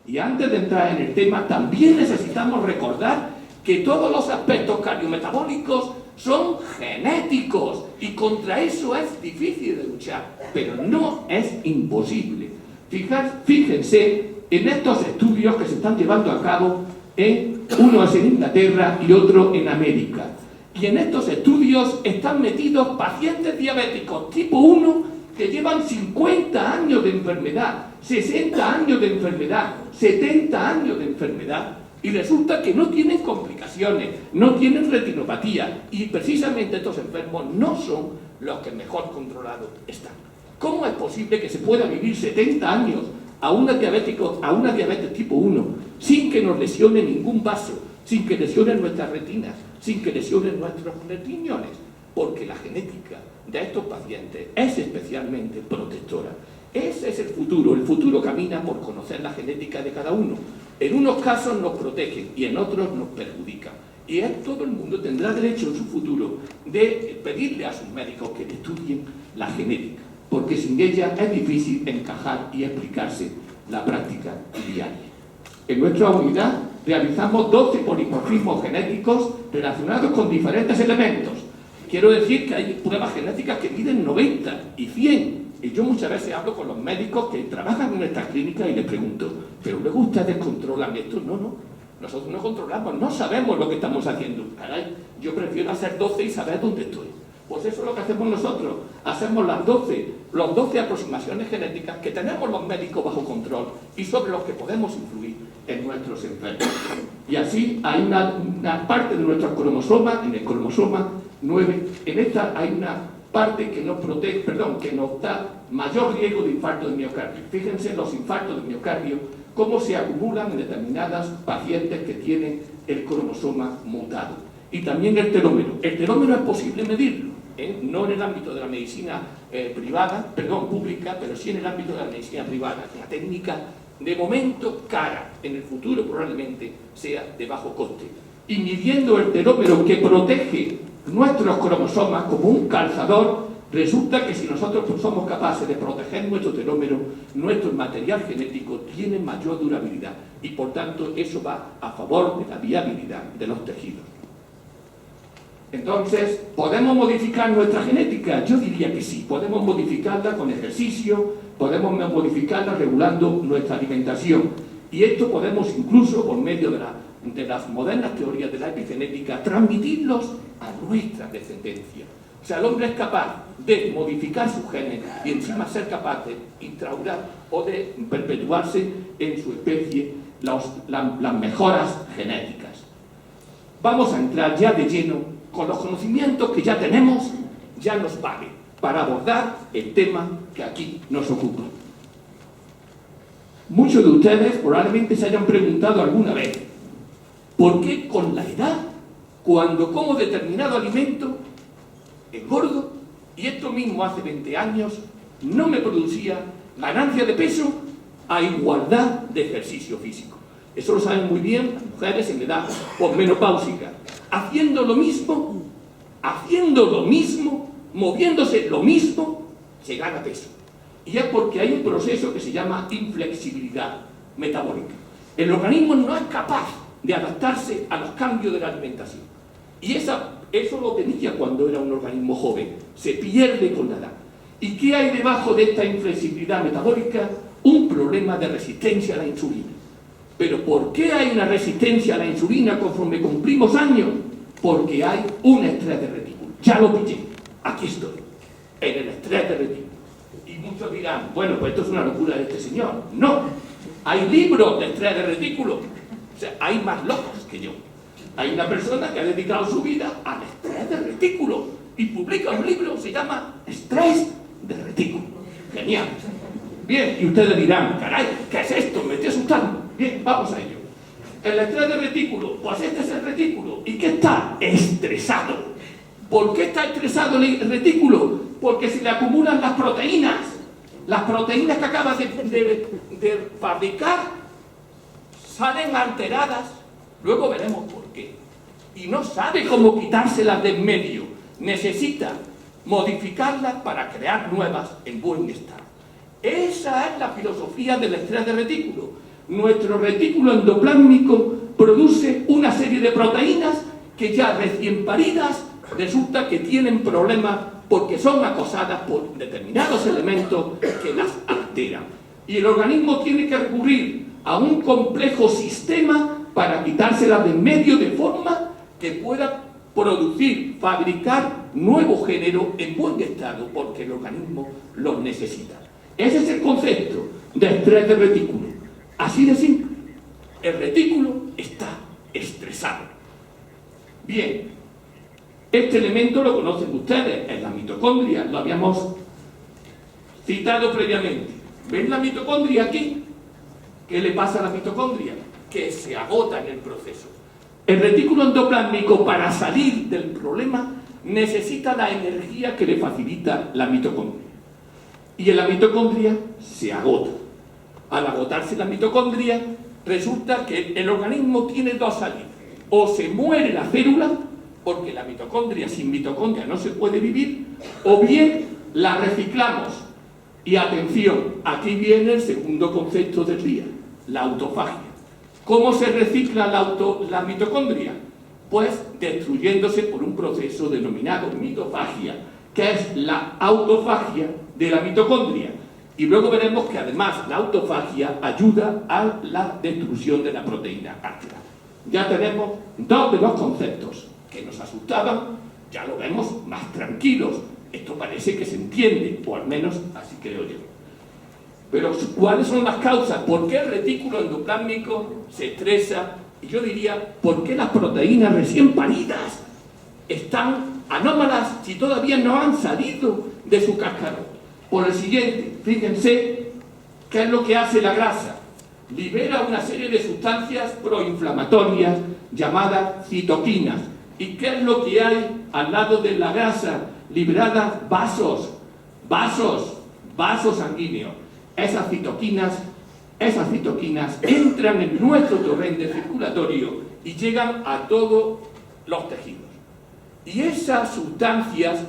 Y antes de entrar en el tema, también necesitamos recordar que todos los aspectos cardiometabólicos son genéticos y contra eso es difícil de luchar, pero no es imposible. Fíjense en estos estudios que se están llevando a cabo, uno es en Inglaterra y otro en América. Y en estos estudios están metidos pacientes diabéticos tipo 1 que llevan 50 años de enfermedad, 60 años de enfermedad, 70 años de enfermedad, y resulta que no tienen complicaciones, no tienen retinopatía, y precisamente estos enfermos no son los que mejor controlados están. ¿Cómo es posible que se pueda vivir 70 años a una diabetes tipo 1 sin que nos lesione ningún vaso, sin que lesionen nuestras retinas, sin que lesionen nuestros riñones? Porque la genética de estos pacientes es especialmente protectora. Ese es el futuro camina por conocer la genética de cada uno. En unos casos nos protegen y en otros nos perjudican. Y todo el mundo tendrá derecho en su futuro de pedirle a sus médicos que le estudien la genética, porque sin ella es difícil encajar y explicarse la práctica diaria. En nuestra unidad realizamos 12 polimorfismos genéticos relacionados con diferentes elementos. Quiero decir que hay pruebas genéticas que miden 90 y 100. Y yo muchas veces hablo con los médicos que trabajan en estas clínicas y les pregunto, ¿pero luego ustedes controlan esto? No, nosotros no controlamos, no sabemos lo que estamos haciendo. Caray, yo prefiero hacer 12 y saber dónde estoy. Pues eso es lo que hacemos nosotros. Hacemos las 12 aproximaciones genéticas que tenemos los médicos bajo control y sobre los que podemos influir en nuestros enfermos. Y así hay una parte de nuestros cromosomas, en el cromosoma 9, en esta hay una parte que nos da mayor riesgo de infarto de miocardio. Fíjense los infartos de miocardio, cómo se acumulan en determinadas pacientes que tienen el cromosoma mutado. Y también el telómero. El telómero es posible medirlo, no en el ámbito de la medicina pública, pero sí en el ámbito de la medicina privada. Una técnica de momento cara, en el futuro probablemente sea de bajo coste. Y midiendo el telómero que protege nuestros cromosomas como un calzador, resulta que si nosotros somos capaces de proteger nuestro telómero, nuestro material genético tiene mayor durabilidad y por tanto eso va a favor de la viabilidad de los tejidos. Entonces, ¿podemos modificar nuestra genética? Yo diría que sí, podemos modificarla con ejercicio, podemos modificarla regulando nuestra alimentación y esto podemos incluso por medio de las modernas teorías de la epigenética transmitirlos a nuestra descendencia. O sea, el hombre es capaz de modificar sus genes y encima ser capaz de instaurar o de perpetuarse en su especie las mejoras genéticas. Vamos a entrar ya de lleno con los conocimientos que ya tenemos, ya nos vale para abordar el tema que aquí nos ocupa. Muchos de ustedes probablemente se hayan preguntado alguna vez ¿por qué con la edad, cuando como determinado alimento, engordo? Y esto mismo hace 20 años no me producía ganancia de peso a igualdad de ejercicio físico. Eso lo saben muy bien las mujeres en edad posmenopáusica. Haciendo lo mismo, moviéndose lo mismo, se gana peso. Y es porque hay un proceso que se llama inflexibilidad metabólica. El organismo no es capaz de adaptarse a los cambios de la alimentación. Y eso lo tenía cuando era un organismo joven, se pierde con la edad. ¿Y qué hay debajo de esta inflexibilidad metabólica? Un problema de resistencia a la insulina. ¿Pero por qué hay una resistencia a la insulina conforme cumplimos años? Porque hay un estrés de retículo. Ya lo pillé, aquí estoy, en el estrés de retículo. Y muchos dirán, bueno, pues esto es una locura de este señor. No, hay libros de estrés de retículo. O sea, hay más locos que yo. Hay una persona que ha dedicado su vida al estrés de retículo y publica un libro, se llama Estrés de retículo. Genial. Bien, y ustedes dirán, caray, ¿qué es esto? Me estoy asustando. Bien, vamos a ello. El estrés de retículo, pues este es el retículo. ¿Y qué está? Estresado. ¿Por qué está estresado el retículo? Porque se le acumulan las proteínas que acaba de fabricar salen alteradas, luego veremos por qué. Y no sabe cómo quitárselas de en medio. Necesita modificarlas para crear nuevas en buen estado. Esa es la filosofía del estrés de retículo. nuestro retículo endoplásmico produce una serie de proteínas que ya recién paridas resulta que tienen problemas porque son acosadas por determinados elementos que las alteran. Y el organismo tiene que recurrir a un complejo sistema para quitárselas de en medio de forma que pueda producir, fabricar nuevos géneros en buen estado porque el organismo los necesita. Ese es el concepto de estrés de retículo. Así de simple. El retículo está estresado. Bien, este elemento lo conocen ustedes, es la mitocondria, lo habíamos citado previamente. ¿Ven la mitocondria aquí? ¿Qué le pasa a la mitocondria? Que se agota en el proceso. El retículo endoplásmico, para salir del problema, necesita la energía que le facilita la mitocondria. Y en la mitocondria se agota. Al agotarse la mitocondria, resulta que el organismo tiene dos salidas. O se muere la célula, porque la mitocondria, sin mitocondria no se puede vivir, o bien la reciclamos. Y atención, aquí viene el segundo concepto del día, la autofagia. ¿Cómo se recicla la mitocondria? Pues destruyéndose por un proceso denominado mitofagia, que es la autofagia de la mitocondria. Y luego veremos que además la autofagia ayuda a la destrucción de la proteína ácida. Ya tenemos dos de los conceptos que nos asustaban, ya lo vemos más tranquilos. Esto parece que se entiende, o al menos así creo yo. Pero ¿cuáles son las causas? ¿Por qué el retículo endoplásmico se estresa? Y yo diría, ¿por qué las proteínas recién paridas están anómalas si todavía no han salido de su cascarón? Por el siguiente, fíjense qué es lo que hace la grasa. Libera una serie de sustancias proinflamatorias llamadas citoquinas. ¿Y qué es lo que hay al lado de la grasa? Liberadas vasos sanguíneos. Esas citoquinas entran en nuestro torrente circulatorio y llegan a todos los tejidos. Y esas sustancias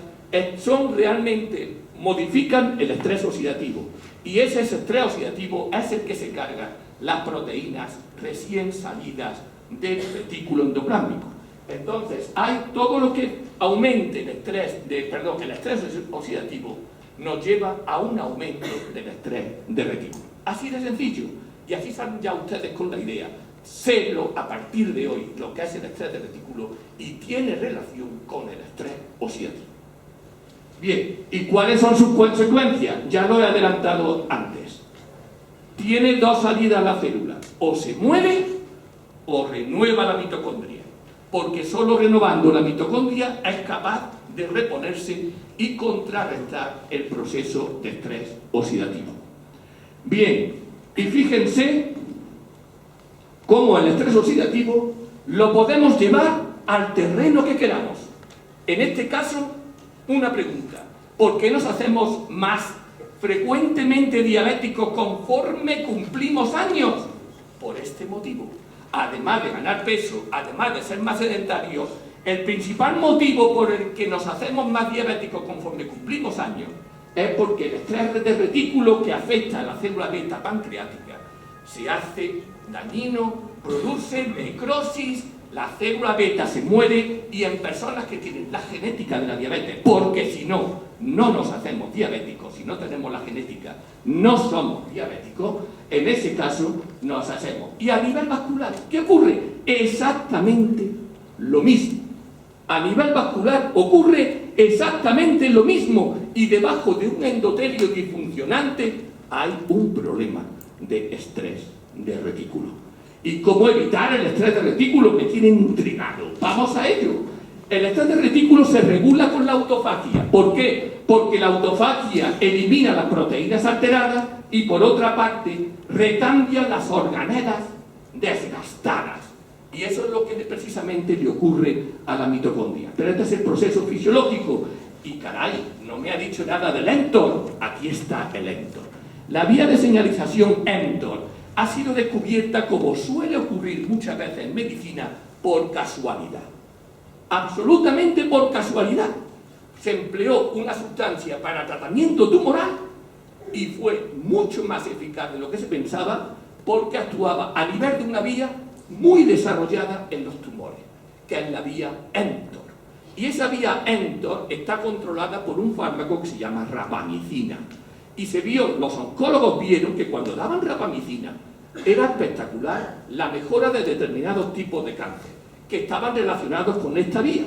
son realmente, modifican el estrés oxidativo. Y ese estrés oxidativo es el que se carga las proteínas recién salidas del retículo endoplásmico. Entonces, hay todo lo que aumente el estrés oxidativo nos lleva a un aumento del estrés de retículo. Así de sencillo. Y así salen ya ustedes con la idea. Sélo a partir de hoy lo que es el estrés de retículo y tiene relación con el estrés oxidativo. Bien, ¿y cuáles son sus consecuencias? Ya lo he adelantado antes. Tiene dos salidas la célula. O se muere o renueva la mitocondria. Porque solo renovando la mitocondria es capaz de reponerse y contrarrestar el proceso de estrés oxidativo. Bien, y fíjense cómo el estrés oxidativo lo podemos llevar al terreno que queramos. En este caso, una pregunta: ¿por qué nos hacemos más frecuentemente diabéticos conforme cumplimos años? Por este motivo. Además de ganar peso, además de ser más sedentarios, el principal motivo por el que nos hacemos más diabéticos conforme cumplimos años es porque el estrés de retículo que afecta a la célula beta pancreática se hace dañino, produce necrosis, la célula beta se muere y en personas que tienen la genética de la diabetes, porque si no, no nos hacemos diabéticos, si no tenemos la genética, no somos diabéticos, en ese caso nos hacemos. Y a nivel vascular, ¿qué ocurre? Exactamente lo mismo. A nivel vascular ocurre exactamente lo mismo y debajo de un endotelio disfuncionante hay un problema de estrés de retículo. ¿Y cómo evitar el estrés de retículo? Me tiene intrigado. Vamos a ello. El estrés de retículo se regula con la autofagia. ¿Por qué? Porque la autofagia elimina las proteínas alteradas y por otra parte recambia las organelas desgastadas. Y eso es lo que precisamente le ocurre a la mitocondria. Pero este es el proceso fisiológico. Y caray, no me ha dicho nada del mTOR. Aquí está el mTOR. La vía de señalización mTOR ha sido descubierta, como suele ocurrir muchas veces en medicina, por casualidad. Absolutamente por casualidad. Se empleó una sustancia para tratamiento tumoral y fue mucho más eficaz de lo que se pensaba, porque actuaba a nivel de una vía muy desarrollada en los tumores, que es la vía mTOR. Y esa vía mTOR está controlada por un fármaco que se llama rapamicina. Y los oncólogos vieron que cuando daban rapamicina era espectacular la mejora de determinados tipos de cáncer que estaban relacionados con esta vía.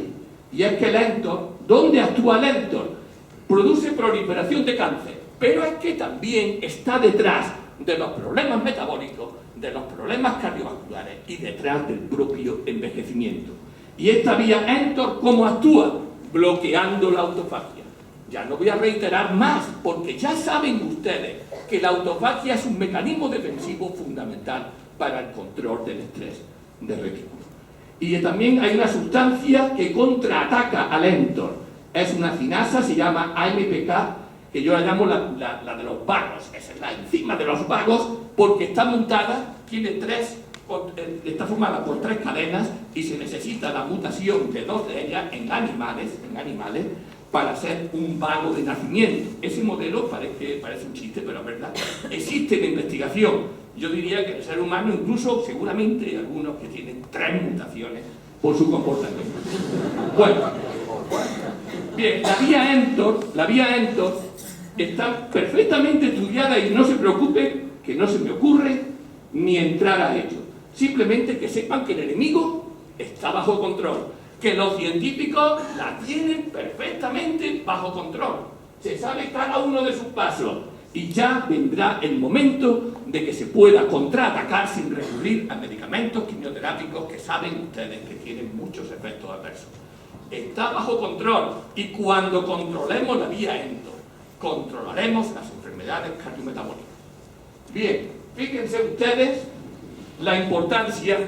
Y es que el mTOR, ¿dónde actúa el mTOR? Produce proliferación de cáncer, pero es que también está detrás de los problemas metabólicos, de los problemas cardiovasculares y detrás del propio envejecimiento. Y esta vía mTOR, ¿cómo actúa? Bloqueando la autofagia. Ya no voy a reiterar más, porque ya saben ustedes que la autofagia es un mecanismo defensivo fundamental para el control del estrés de retículo. Y también hay una sustancia que contraataca al mTOR. Es una cinasa, se llama AMPK, que yo la llamo la de los vagos. Esa es la enzima de los vagos, porque está montada, está formada por 3 cadenas y se necesita la mutación de 2 de ellas en animales, para ser un vago de nacimiento. Ese modelo parece un chiste, pero es verdad. Existe en investigación. Yo diría que el ser humano, incluso seguramente hay algunos que tienen 3 mutaciones por su comportamiento. Bueno, bien, la vía mTOR está perfectamente estudiada y no se preocupe que no se me ocurre ni entrar a ello. Simplemente que sepan que el enemigo está bajo control, que los científicos la tienen perfectamente bajo control. Se sabe cada uno de sus pasos y ya vendrá el momento de que se pueda contraatacar sin recurrir a medicamentos quimioterápicos que saben ustedes que tienen muchos efectos adversos. Está bajo control y cuando controlemos la vía mTOR, controlaremos las enfermedades cardiometabólicas. Bien, fíjense ustedes la importancia,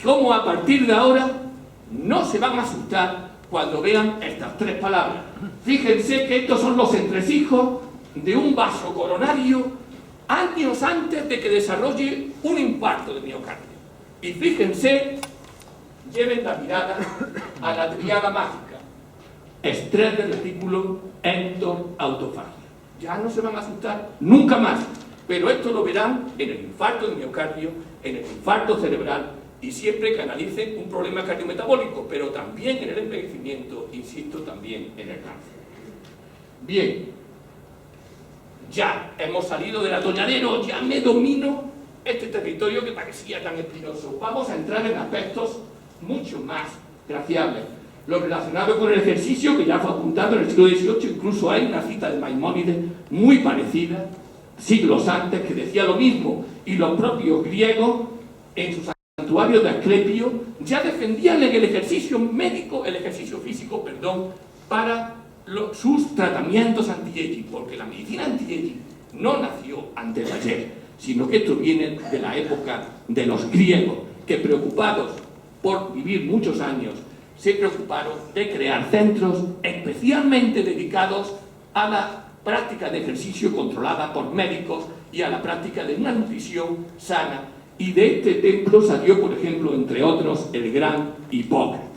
cómo a partir de ahora no se van a asustar cuando vean estas 3 palabras. Fíjense que estos son los entresijos de un vaso coronario años antes de que desarrolle un infarto de miocardio. Y fíjense, lleven la mirada a la tríada mágica: estrés de retículo, mTOR, autofagia. Ya no se van a asustar nunca más, pero esto lo verán en el infarto de miocardio, en el infarto cerebral, y siempre que analicen un problema cardiometabólico, pero también en el envejecimiento, insisto, también en el cáncer. Bien, ya hemos salido del atolladero, ya me domino este territorio que parecía tan espinoso. Vamos a entrar en aspectos mucho más graciables. Lo relacionado con el ejercicio, que ya fue apuntado en el siglo XVIII, incluso hay una cita de Maimónides muy parecida, siglos antes, que decía lo mismo, y los propios griegos, en sus santuarios de Asclepio, ya defendían el ejercicio físico, para sus tratamientos anti-aging, porque la medicina anti-aging no nació antes de ayer, sino que esto viene de la época de los griegos, que preocupados por vivir muchos años, se preocuparon de crear centros especialmente dedicados a la práctica de ejercicio controlada por médicos y a la práctica de una nutrición sana. Y de este templo salió, por ejemplo, entre otros, el gran Hipócrates.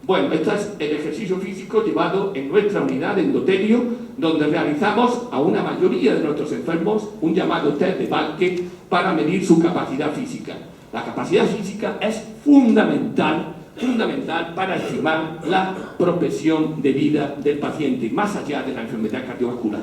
Bueno, este es el ejercicio físico llevado en nuestra unidad de endotelio, donde realizamos a una mayoría de nuestros enfermos un llamado test de Balke para medir su capacidad física. La capacidad física es fundamental para estimar la propensión de vida del paciente, más allá de la enfermedad cardiovascular.